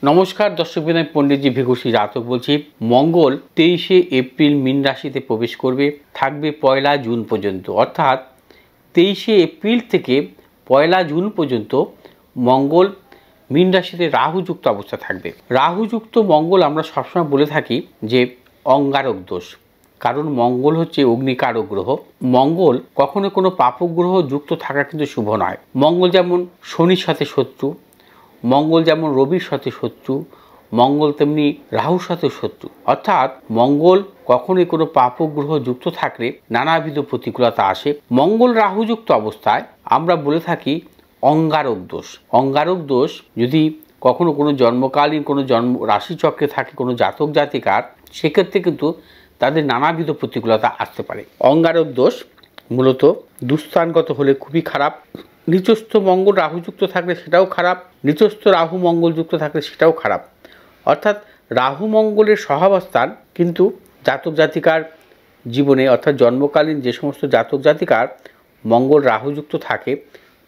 নমস্কার দর্শকবৃন্দ, আমি পণ্ডিতজি ভিঘুষী জাতক বলছি। মঙ্গল 23শে এপ্রিল মীন রাশিতে প্রবেশ করবে, থাকবে 1লা জুন পর্যন্ত। অর্থাৎ 23শে এপ্রিল থেকে 1লা জুন পর্যন্ত মঙ্গল মীন রাশিতে রাহুযুক্ত অবস্থা থাকবে। রাহুযুক্ত মঙ্গল আমরা সবসময় বলে থাকি যে অঙ্গারক দোষ, কারণ মঙ্গল হচ্ছে অগ্নিকারক গ্রহ। মঙ্গল কখনো কোনো পাপগ্রহ যুক্ত থাকা কিন্তু শুভ নয়। মঙ্গল যেমন শনির সাথে শত্রু, মঙ্গল যেমন রবির সাথে শত্রু, মঙ্গল তেমনি রাহুর সাথে শত্রু। অর্থাৎ মঙ্গল কখনোই কোনো পাপগ্রহ যুক্ত থাকলে নানাবিধ প্রতিকূলতা আসে। মঙ্গল রাহুযুক্ত অবস্থায় আমরা বলে থাকি অঙ্গারক দোষ। অঙ্গারক দোষ যদি কখনো কোনো জন্মকালীন কোনো রাশিচক্রে থাকে কোনো জাতক জাতিকার, সেক্ষেত্রে কিন্তু তাদের নানাবিধ প্রতিকূলতা আসতে পারে। অঙ্গারক দোষ মূলত দুস্থানগত হলে খুবই খারাপ। নিচস্থ মঙ্গল রাহুযুক্ত থাকলে সেটাও খারাপ, নিচস্থ রাহু মঙ্গলযুক্ত থাকলে সেটাও খারাপ। অর্থাৎ রাহু মঙ্গলের সহাবস্থান কিন্তু জাতক জাতিকার জীবনে, অর্থাৎ জন্মকালীন যে সমস্ত জাতক জাতিকার মঙ্গল রাহুযুক্ত থাকে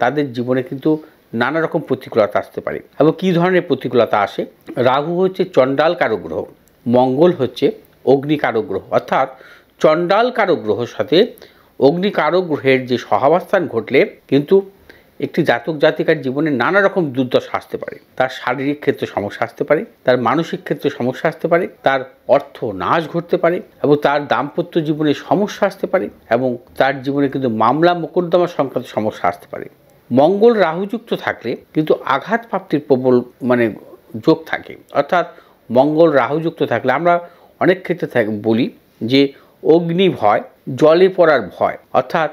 তাদের জীবনে কিন্তু নানা রকম প্রতিকূলতা আসতে পারে। এবং কী ধরনের প্রতিকূলতা আসে? রাহু হচ্ছে চণ্ডাল কারক গ্রহ, মঙ্গল হচ্ছে অগ্নিকারক গ্রহ। অর্থাৎ চণ্ডাল কারক গ্রহের সাথে অগ্নিকারক গ্রহের যে সহাবস্থান ঘটলে কিন্তু একটি জাতক জাতিকার জীবনে নানা রকম দুর্দশা আসতে পারে। তার শারীরিক ক্ষেত্রে সমস্যা আসতে পারে, তার মানসিক ক্ষেত্রে সমস্যা আসতে পারে, তার অর্থ নাশ ঘটতে পারে, এবং তার দাম্পত্য জীবনে সমস্যা আসতে পারে, এবং তার জীবনে কিন্তু মামলা মোকদ্দমা সংক্রান্ত সমস্যা আসতে পারে। মঙ্গল রাহুযুক্ত থাকলে কিন্তু আঘাত প্রাপ্তির প্রবল যোগ থাকে। অর্থাৎ মঙ্গল রাহুযুক্ত থাকলে আমরা অনেক ক্ষেত্রে বলি যে অগ্নি ভয়, জলে পড়ার ভয়। অর্থাৎ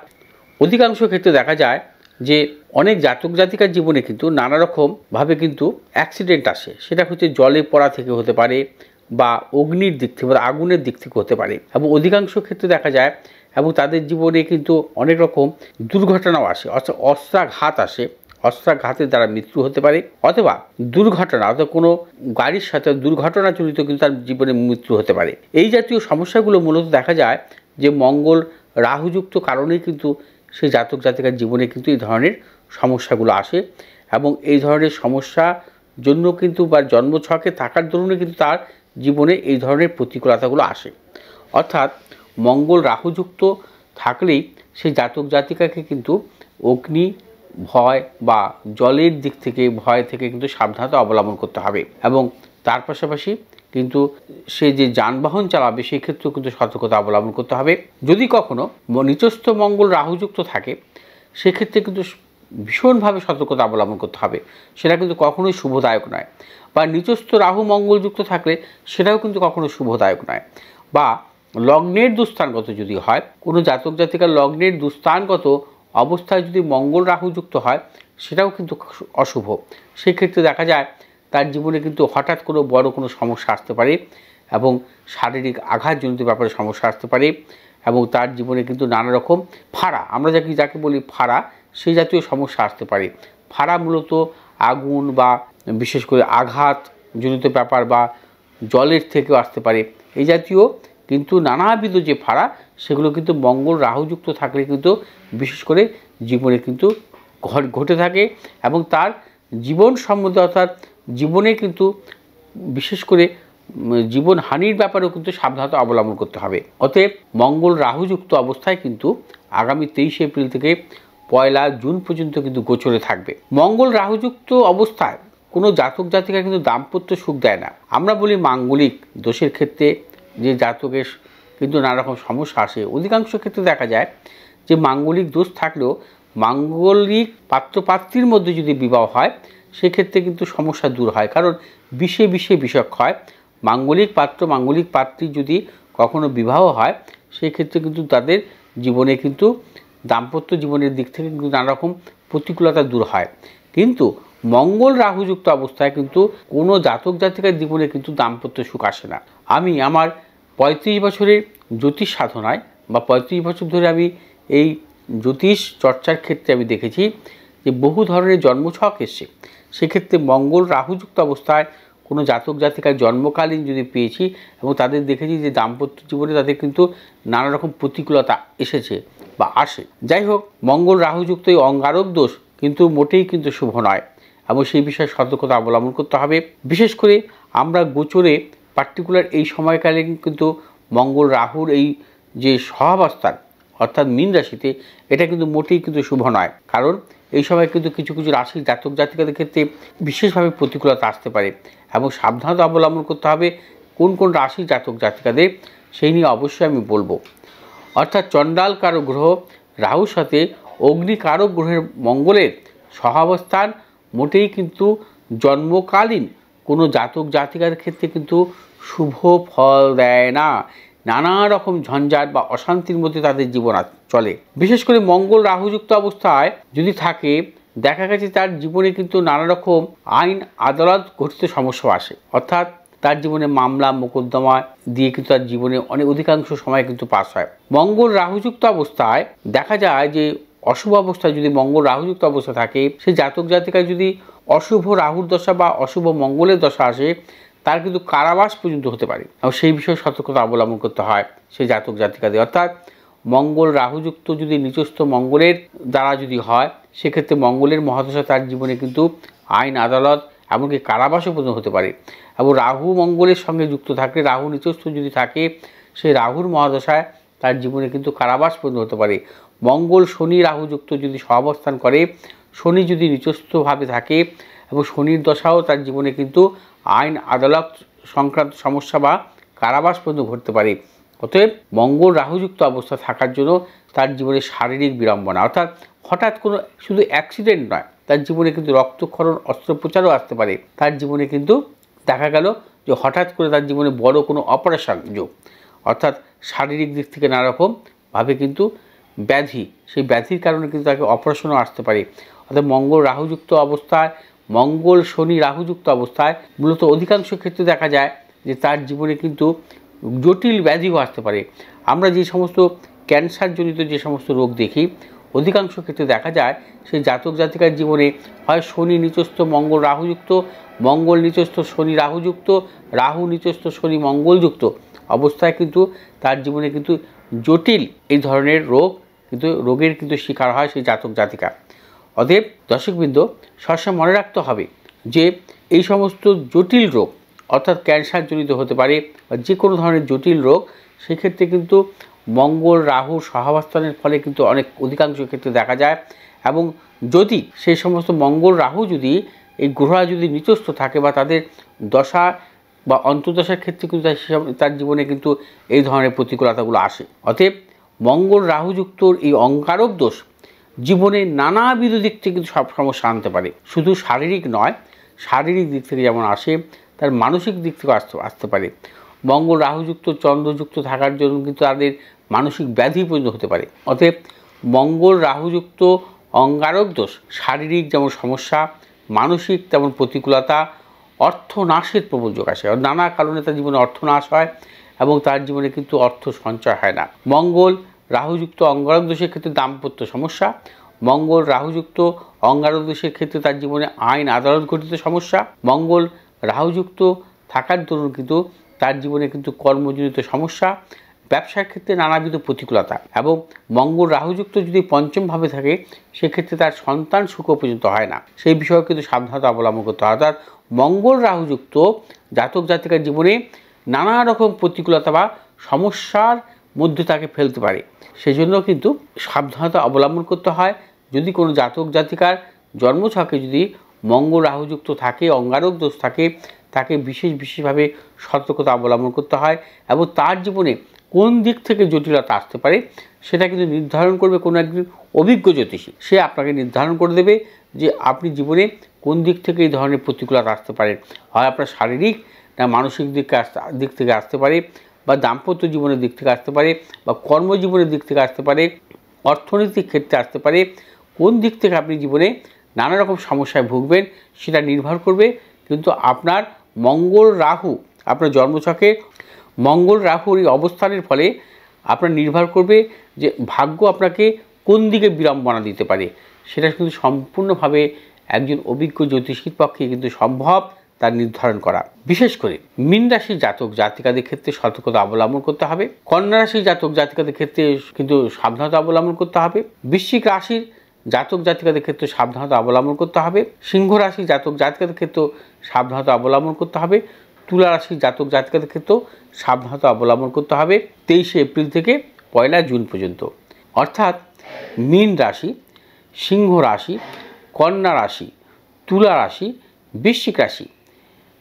অধিকাংশ ক্ষেত্রে দেখা যায় যে অনেক জাতক জাতিকার জীবনে কিন্তু নানা রকমভাবে কিন্তু অ্যাক্সিডেন্ট আসে। সেটা হচ্ছে জলে পড়া থেকে হতে পারে, বা অগ্নির দিক থেকে বা আগুনের দিক থেকে হতে পারে। এবং অধিকাংশ ক্ষেত্রে দেখা যায় এবং তাদের জীবনে কিন্তু অনেক রকম দুর্ঘটনাও আসে। অর্থাৎ অস্ত্রাঘাত আসে, অস্ত্রাঘাতের দ্বারা মৃত্যু হতে পারে, অথবা দুর্ঘটনা, অর্থাৎ কোনো গাড়ির সাথে দুর্ঘটনাজনিত কিন্তু তার জীবনে মৃত্যু হতে পারে। এই জাতীয় সমস্যাগুলো মূলত দেখা যায় যে মঙ্গল রাহুযুক্ত কারণেই কিন্তু সেই জাতক জাতিকার জীবনে কিন্তু এই ধরনের সমস্যাগুলো আসে। এবং এই ধরনের সমস্যার জন্য কিন্তু বা জন্মছকে থাকার দরুনে কিন্তু তার জীবনে এই ধরনের প্রতিকূলতাগুলো আসে। অর্থাৎ মঙ্গল রাহুযুক্ত থাকলেই সেই জাতক জাতিকাকে কিন্তু অগ্নি ভয় বা জলের দিক থেকে ভয় থেকে কিন্তু সাবধানতা অবলম্বন করতে হবে। এবং তার পাশাপাশি কিন্তু সে যে যানবাহন চালাবে সেই ক্ষেত্রেও কিন্তু সতর্কতা অবলম্বন করতে হবে। যদি কখনো নিচস্থ মঙ্গল রাহুযুক্ত থাকে সেক্ষেত্রে কিন্তু ভীষণভাবে সতর্কতা অবলম্বন করতে হবে। সেটা কিন্তু কখনোই শুভদায়ক নয়। বা নিচস্থ রাহু মঙ্গলযুক্ত থাকলে সেটাও কিন্তু কখনো শুভদায়ক নয়। বা লগ্নের দুস্থানগত যদি হয়, কোনো জাতক জাতিকার লগ্নের দুস্থানগত অবস্থায় যদি মঙ্গল রাহুযুক্ত হয় সেটাও কিন্তু অশুভ। সেক্ষেত্রে দেখা যায় তার জীবনে কিন্তু হঠাৎ কোনো বড় কোনো সমস্যা আসতে পারে, এবং শারীরিক আঘাতজনিত ব্যাপারে সমস্যা আসতে পারে, এবং তার জীবনে কিন্তু নানা রকম ফাঁড়া, আমরা যাকে বলি ফাঁড়া, সেই জাতীয় সমস্যা আসতে পারে। ফাঁড়া মূলত আগুন বা বিশেষ করে আঘাতজনিত ব্যাপার বা জলের থেকেও আসতে পারে। এই জাতীয় কিন্তু নানাবিধ যে ফাঁড়া সেগুলো কিন্তু মঙ্গল রাহুযুক্ত থাকলে কিন্তু বিশেষ করে জীবনে কিন্তু ঘটে থাকে, এবং তার জীবন সম্বন্ধে অর্থাৎ জীবনে কিন্তু বিশেষ করে জীবনহানির ব্যাপারেও কিন্তু সাবধানতা অবলম্বন করতে হবে। অতএব মঙ্গল রাহুযুক্ত অবস্থায় কিন্তু আগামী 23শে এপ্রিল থেকে 1লা জুন পর্যন্ত কিন্তু গোচরে থাকবে। মঙ্গল রাহুযুক্ত অবস্থায় কোনো জাতক জাতিকা কিন্তু দাম্পত্য সুখ দেয় না। আমরা বলি মাঙ্গলিক দোষের ক্ষেত্রে যে জাতকের কিন্তু নানা রকম সমস্যা আসে। অধিকাংশ ক্ষেত্রে দেখা যায় যে মাঙ্গলিক দোষ থাকলেও মাঙ্গলিক পাত্রপাত্রীর মধ্যে যদি বিবাহ হয় সেক্ষেত্রে কিন্তু সমস্যা দূর হয়, কারণ বিষে বিষক্ষয়। মাঙ্গলিক পাত্র মাঙ্গলিক পাত্রী যদি কখনো বিবাহ হয় সেক্ষেত্রে কিন্তু তাদের জীবনে কিন্তু দাম্পত্য জীবনের দিক থেকে কিন্তু নানা রকম প্রতিকূলতা দূর হয়। কিন্তু মঙ্গল রাহুযুক্ত অবস্থায় কিন্তু কোনো জাতক জাতিকার জীবনে কিন্তু দাম্পত্য সুখ আসে না। আমি আমার 35 বছরের জ্যোতিষ সাধনায় বা 35 বছর ধরে আমি এই জ্যোতিষ চর্চার ক্ষেত্রে আমি দেখেছি যে বহু ধরনের জন্মছক এসছে। সেক্ষেত্রে মঙ্গল রাহুযুক্ত অবস্থায় কোনো জাতক জাতিকার জন্মকালীন যদি পেয়েছি এবং তাদের দেখেছি যে দাম্পত্য জীবনে তাদের কিন্তু নানা রকম প্রতিকূলতা এসেছে বা আসে। যাই হোক, মঙ্গল রাহুযুক্ত এই অঙ্গারক দোষ কিন্তু মোটেই কিন্তু শুভ নয়, এবং সেই বিষয়ে সতর্কতা অবলম্বন করতে হবে। বিশেষ করে আমরা গোচরে পার্টিকুলার এই সময়কালে কিন্তু মঙ্গল রাহুর এই যে সহাবস্থান অর্থাৎ মীন রাশিতে, এটা কিন্তু মোটেই কিন্তু শুভ নয়। কারণ এই সময় কিন্তু কিছু কিছু রাশির জাতক জাতিকাদের ক্ষেত্রে বিশেষভাবে প্রতিকূলতা আসতে পারে এবং সাবধানতা অবলম্বন করতে হবে কোন কোন রাশির জাতক জাতিকাদের, সেই নিয়ে অবশ্যই আমি বলবো। অর্থাৎ চণ্ডাল কারক গ্রহ রাহুর সাথে অগ্নি কারক গ্রহের মঙ্গলের সহাবস্থান মোটেই কিন্তু জন্মকালীন কোনো জাতক জাতিকার ক্ষেত্রে কিন্তু শুভ ফল দেয় না। নানা রকম ঝঞ্ঝাট বা অশান্তির মধ্যে তাদের জীবন চলে। বিশেষ করে মঙ্গল রাহুযুক্ত অবস্থায় যদি থাকে, দেখা গেছে তার জীবনে কিন্তু নানা রকম আইন আদালত গঠিত সমস্যা আসে। অর্থাৎ তার জীবনে মামলা মোকদ্দমা দিয়ে কিন্তু তার জীবনে অধিকাংশ সময় কিন্তু পাস হয়। মঙ্গল রাহুযুক্ত অবস্থায় দেখা যায় যে অশুভ অবস্থায় যদি মঙ্গল রাহুযুক্ত অবস্থা থাকে, সেই জাতক জাতিকায় যদি অশুভ রাহুর দশা বা অশুভ মঙ্গলের দশা আসে, তার কিন্তু কারাবাস পর্যন্ত হতে পারে। এবং সেই বিষয়ে সতর্কতা অবলম্বন করতে হয় সেই জাতক জাতিকাদের। অর্থাৎ মঙ্গল রাহুযুক্ত যদি নিচস্থ মঙ্গলের দ্বারা যদি হয়, সেক্ষেত্রে মঙ্গলের মহাদশা তার জীবনে কিন্তু আইন আদালত এমনকি কারাবাসও পর্যন্ত হতে পারে। এবং রাহু মঙ্গলের সঙ্গে যুক্ত থাকলে, রাহু নিচস্থ যদি থাকে, সেই রাহুর মহাদশায় তার জীবনে কিন্তু কারাবাস পর্যন্ত হতে পারে। মঙ্গল শনি রাহুযুক্ত যদি সহাবস্থান করে, শনি যদি নিচস্থভাবে থাকে এবং শনির দশাও তার জীবনে কিন্তু আইন আদালত সংক্রান্ত সমস্যা বা কারাবাস পর্যন্ত ঘটতে পারে। অতএব মঙ্গল রাহুযুক্ত অবস্থা থাকার জন্য তার জীবনে শারীরিক বিড়ম্বনা, অর্থাৎ হঠাৎ কোনো শুধু অ্যাক্সিডেন্ট নয়, তার জীবনে কিন্তু রক্তক্ষরণ অস্ত্রোপচারও আসতে পারে। তার জীবনে কিন্তু দেখা গেল যে হঠাৎ করে তার জীবনে বড় কোনো অপারেশন যোগ, অর্থাৎ শারীরিক দিক থেকে নানারকমভাবে কিন্তু ব্যাধি, সেই ব্যাধির কারণে কিন্তু তাকে অপারেশনও আসতে পারে। অর্থাৎ মঙ্গল রাহুযুক্ত অবস্থায়, মঙ্গল শনি রাহুযুক্ত অবস্থায় মূলত অধিকাংশ ক্ষেত্রে দেখা যায় যে তার জীবনে কিন্তু জটিল ব্যাধিও আসতে পারে। আমরা যে সমস্ত ক্যান্সারজনিত যে সমস্ত রোগ দেখি, অধিকাংশ ক্ষেত্রে দেখা যায় সেই জাতক জাতিকার জীবনে হয় শনি নিচস্থ মঙ্গল রাহুযুক্ত, মঙ্গল নিচস্থ শনি রাহুযুক্ত, রাহু নিচস্থ শনি মঙ্গলযুক্ত অবস্থায় কিন্তু তার জীবনে কিন্তু জটিল এই ধরনের রোগের কিন্তু শিকার হয় সেই জাতক জাতিকা। অতএব দর্শকবৃন্দ, সবসময় মনে রাখতে হবে যে এই সমস্ত জটিল রোগ, অর্থাৎ ক্যান্সারজনিত হতে পারে বা যে কোনো ধরনের জটিল রোগ, সেক্ষেত্রে কিন্তু মঙ্গল রাহুর সহাবস্থানের ফলে কিন্তু অধিকাংশ ক্ষেত্রে দেখা যায়। এবং যদি সেই সমস্ত মঙ্গল রাহু যদি এই গ্রহরা যদি নিচস্থ থাকে বা তাদের দশা বা অন্তর্দশার ক্ষেত্রে কিন্তু তার জীবনে কিন্তু এই ধরনের প্রতিকূলতাগুলো আসে। অতএব মঙ্গল রাহুযুক্ত এই অঙ্গারক দোষ জীবনে নানাবিধ দিক থেকে কিন্তু সব সমস্যা আনতে পারে। শুধু শারীরিক নয়, শারীরিক দিক থেকে যেমন আসে, তার মানসিক দিক থেকে আসতে পারে। মঙ্গল রাহুযুক্ত চন্দ্রযুক্ত থাকার জন্য কিন্তু তাদের মানসিক ব্যাধি পর্যন্ত হতে পারে। অতএব মঙ্গল রাহুযুক্ত অঙ্গারক দোষ শারীরিক যেমন সমস্যা, মানসিক তেমন প্রতিকূলতা, অর্থনাশের প্রবল যোগ আসে। নানা কারণে তার জীবনে অর্থনাশ হয় এবং তার জীবনে কিন্তু অর্থ সঞ্চয় হয় না। মঙ্গল রাহুযুক্ত অঙ্গারক দোষের ক্ষেত্রে দাম্পত্য সমস্যা, মঙ্গল রাহুযুক্ত অঙ্গারক দোষের ক্ষেত্রে তার জীবনে আইন আদালত ঘটিত সমস্যা, মঙ্গল রাহুযুক্ত থাকার দরুন কিন্তু তার জীবনে কিন্তু কর্মজনিত সমস্যা, ব্যবসার ক্ষেত্রে নানাবিধ প্রতিকূলতা। এবং মঙ্গল রাহুযুক্ত যদি পঞ্চমভাবে থাকে, সেক্ষেত্রে তার সন্তান সুখ পর্যন্ত হয় না। সেই বিষয়ে কিন্তু সাবধানতা অবলম্বন করতে হয়। অর্থাৎ মঙ্গল রাহুযুক্ত জাতক জাতিকার জীবনে নানা রকম প্রতিকূলতা বা সমস্যার মধ্যে তাকে ফেলতে পারে। সেজন্য কিন্তু সাবধানতা অবলম্বন করতে হয়। যদি কোনো জাতক জাতিকার জন্মছকে যদি মঙ্গল রাহুযুক্ত থাকে, অঙ্গারক দোষ থাকে, তাকে বিশেষভাবে সতর্কতা অবলম্বন করতে হয়। এবং তার জীবনে কোন দিক থেকে জটিলতা আসতে পারে সেটা কিন্তু নির্ধারণ করবে কোনো একজন অভিজ্ঞ জ্যোতিষী। সে আপনাকে নির্ধারণ করে দেবে যে আপনি জীবনে কোন দিক থেকে এই ধরনের প্রতিকূলতা আসতে পারে। হয় আপনার শারীরিক না মানসিক দিক থেকে আসতে পারে, বা দাম্পত্য জীবনের দিক থেকে আসতে পারে, বা কর্মজীবনের দিক থেকে আসতে পারে, অর্থনৈতিক ক্ষেত্রে আসতে পারে। কোন দিক থেকে আপনি জীবনে নানা রকম সমস্যায় ভুগবেন সেটা নির্ভর করবে কিন্তু আপনার মঙ্গল রাহু, আপনার জন্মছকে মঙ্গল রাহুর এই অবস্থানের ফলে আপনার নির্ভর করবে যে ভাগ্য আপনাকে কোন দিকে বিড়ম্বনা দিতে পারে। সেটা কিন্তু সম্পূর্ণভাবে একজন অভিজ্ঞ জ্যোতিষীর পক্ষে কিন্তু সম্ভব তার নির্ধারণ করা। বিশেষ করে মীন রাশির জাতক জাতিকাদের ক্ষেত্রে সতর্কতা অবলম্বন করতে হবে। কন্যা রাশির জাতক জাতিকাদের ক্ষেত্রে কিন্তু সাবধানতা অবলম্বন করতে হবে। বৃশ্চিক রাশির জাতক জাতিকাদের ক্ষেত্রে সাবধানতা অবলম্বন করতে হবে। সিংহ রাশি জাতক জাতিকাদের ক্ষেত্রেও সাবধানতা অবলম্বন করতে হবে। তুলা রাশি জাতক জাতিকাদের ক্ষেত্রেও সাবধানতা অবলম্বন করতে হবে 23শে এপ্রিল থেকে 1 জুন পর্যন্ত। অর্থাৎ মীন রাশি, সিংহ রাশি, কন্যা রাশি, তুলা রাশি, বৃশ্চিক রাশি,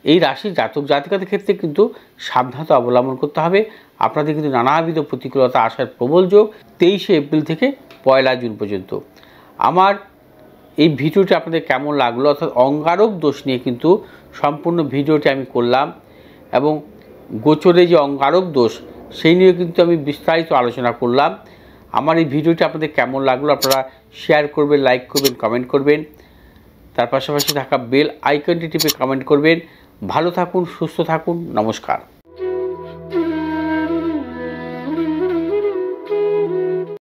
এই রাশির জাতক জাতিকাদের ক্ষেত্রে কিন্তু সাবধানতা অবলম্বন করতে হবে। আপনাদের কিন্তু নানাবিধ প্রতিকূলতা আসার প্রবল যোগ 23শে এপ্রিল থেকে 1 জুন পর্যন্ত। আমার এই ভিডিওটি আপনাদের কেমন লাগলো, অর্থাৎ অঙ্গারক দোষ নিয়ে কিন্তু সম্পূর্ণ ভিডিওটি আমি করলাম এবং গোচরে যে অঙ্গারক দোষ সেই নিয়ে কিন্তু আমি বিস্তারিত আলোচনা করলাম। আমার এই ভিডিওটি আপনাদের কেমন লাগলো আপনারা শেয়ার করবেন, লাইক করবেন, কমেন্ট করবেন। তার পাশাপাশি থাকা বেল আইকনটি টিপে কমেন্ট করবেন। ভালো থাকুন, সুস্থ থাকুন, নমস্কার।